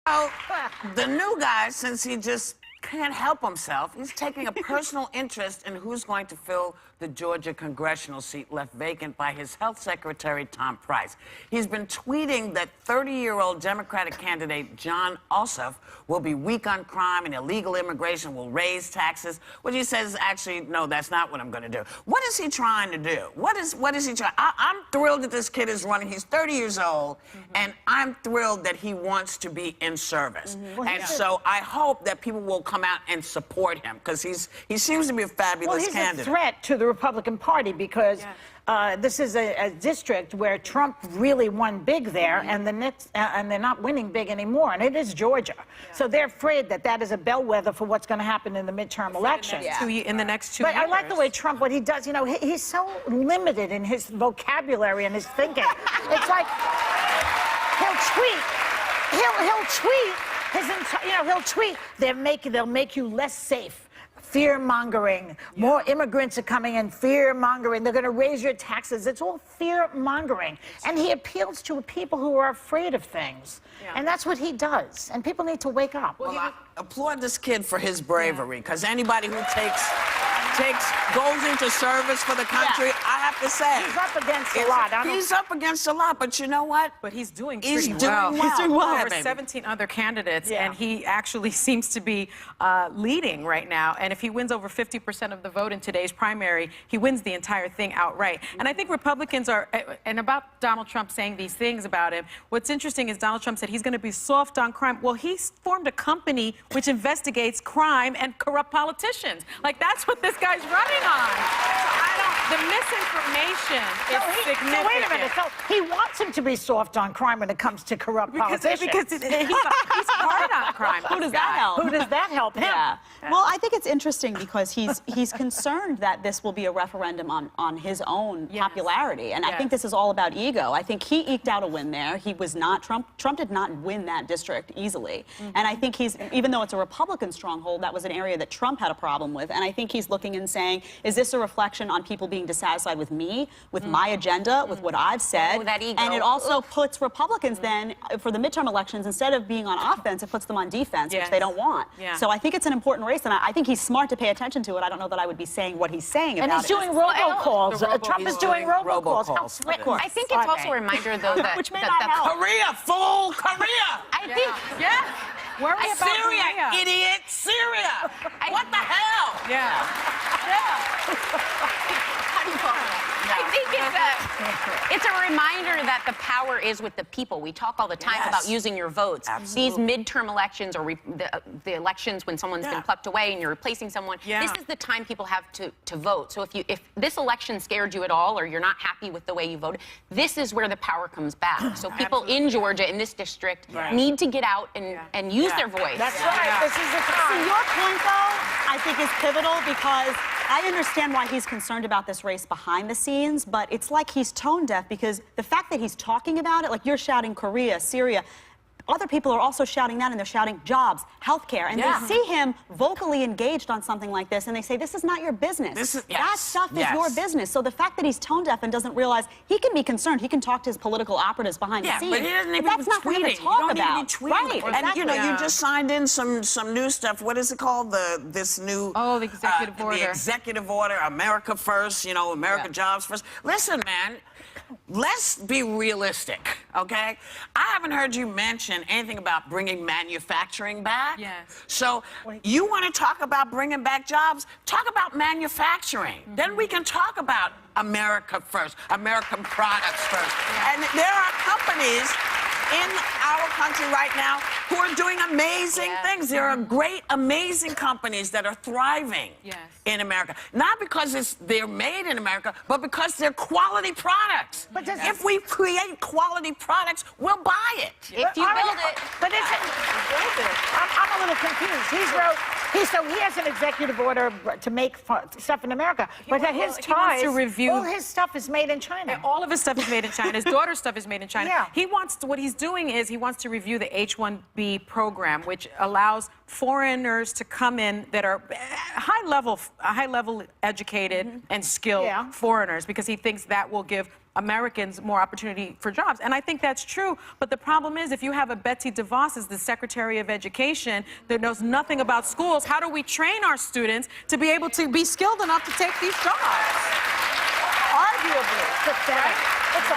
So, the new guy, since he just can't help himself, he's taking a personal interest in who's going to fill the Georgia congressional seat left vacant by his health secretary, Tom Price. He's been tweeting that 30-year-old Democratic candidate Jon Ossoff will be weak on crime and illegal immigration, will raise taxes, which he says, actually, no, that's not what I'm going to do. What is he trying to do? What is he trying? I'm thrilled that this kid is running. He's 30 years old, and I'm thrilled that he wants to be in service. And so I hope that people will come out and support him, because he seems to be a fabulous candidate. A threat to the Republican Party, because this is a district where Trump really won big there, and they're not winning big anymore, and it is Georgia. So they're afraid that that is a bellwether for what's going to happen in the midterm elections. In the next 2 years. But I like the way Trump, what he does, you know, he's so limited in his vocabulary and his thinking. It's like he'll tweet he'll tweet they'll make you less safe. Fear-mongering. More immigrants are coming in, fear-mongering. They're going to raise your taxes. It's all fear-mongering. And he appeals to people who are afraid of things. And that's what he does. And people need to wake up. Well, I applaud this kid for his bravery, because anybody who goes into service for the country, I have to say, he's up against a lot. He's up against a lot, but you know what? But he's doing He's pretty doing well. well. He's doing well. Yeah, Over baby. 17 other candidates, and he actually seems to be leading right now. And if he wins over 50% of the vote in today's primary, he wins the entire thing outright. And I think Republicans are, and about Donald Trump saying these things about him, what's interesting is Donald Trump said he's going to be soft on crime. Well, he's formed a company which investigates crime and corrupt politicians. Like, that's what this guy's running on. So the misinformation is significant. So wait a minute. So he wants him to be soft on crime when it comes to corrupt politicians. Because he's hard on crime. Who does that help? Who does that help him? Well, I think it's interesting because he's concerned that this will be a referendum on his own popularity. And I think this is all about ego. I think he eked out a win there. He was not, Trump did not win that district easily. And I think even though it's a Republican stronghold, that was an area that Trump had a problem with. And I think he's looking and saying, is this a reflection on people being dissatisfied with me, with my agenda, with what I've said? Oh, that ego. And it also puts Republicans then, for the midterm elections, instead of being on offense, it puts them on defense, which they don't want. So I think it's an important race, and I think he's smart to pay attention to it. I don't know that I would be saying what he's saying about it. And he's doing robocalls. Trump is doing robocalls. How slick. I think it's also a reminder, though, that... Which may not help. Korea, fool! Korea! I think... Worry about Syria, Korea. idiot! Syria! What the hell? I think it's a reminder that the power is with the people. We talk all the time about using your votes. Absolutely. These midterm elections, or the elections when someone's been plucked away and you're replacing someone, this is the time people have to vote. So if this election scared you at all, or you're not happy with the way you voted, this is where the power comes back. So people in Georgia, in this district, need to get out and use their voice. That's right. This is the time. See, your point, though, I think is pivotal, because I understand why he's concerned about this race behind the scenes, but it's like he's tone deaf, because the fact that he's talking about it, like you're shouting Korea, Syria, other people are also shouting that, and they're shouting jobs, healthcare, and they see him vocally engaged on something like this, and they say, this is not your business. That stuff is your business. So the fact that he's tone deaf and doesn't realize, he can be concerned. He can talk to his political operatives behind the scenes. But he doesn't even that's not for him to talk about. Right. And you know, you just signed in some new stuff. What is it called? This new... Oh, the executive order. The executive order, America First, you know, America Jobs First. Listen, man, let's be realistic, okay? I haven't heard you mention anything about bringing manufacturing back. So you want to talk about bringing back jobs? Talk about manufacturing. Then we can talk about America First, American products first. And there are companies in our country right now who are doing amazing things. There are great, amazing companies that are thriving in America. Not because they're made in America, but because they're quality products. But if we create quality products, we'll buy it. If you build it. But I'm a little confused. So he has an executive order to make stuff in America, but his ties, all his stuff is made in China. All of his stuff is made in China. His daughter's stuff is made in China. What he's doing is he wants to review the H-1B program, which allows foreigners to come in that are high level educated and skilled foreigners, because he thinks that will give Americans more opportunity for jobs. And I think that's true. But the problem is, if you have a Betsy DeVos as the Secretary of Education that knows nothing about schools, how do we train our students to be able to be skilled enough to take these jobs? Arguably, pathetic. It's a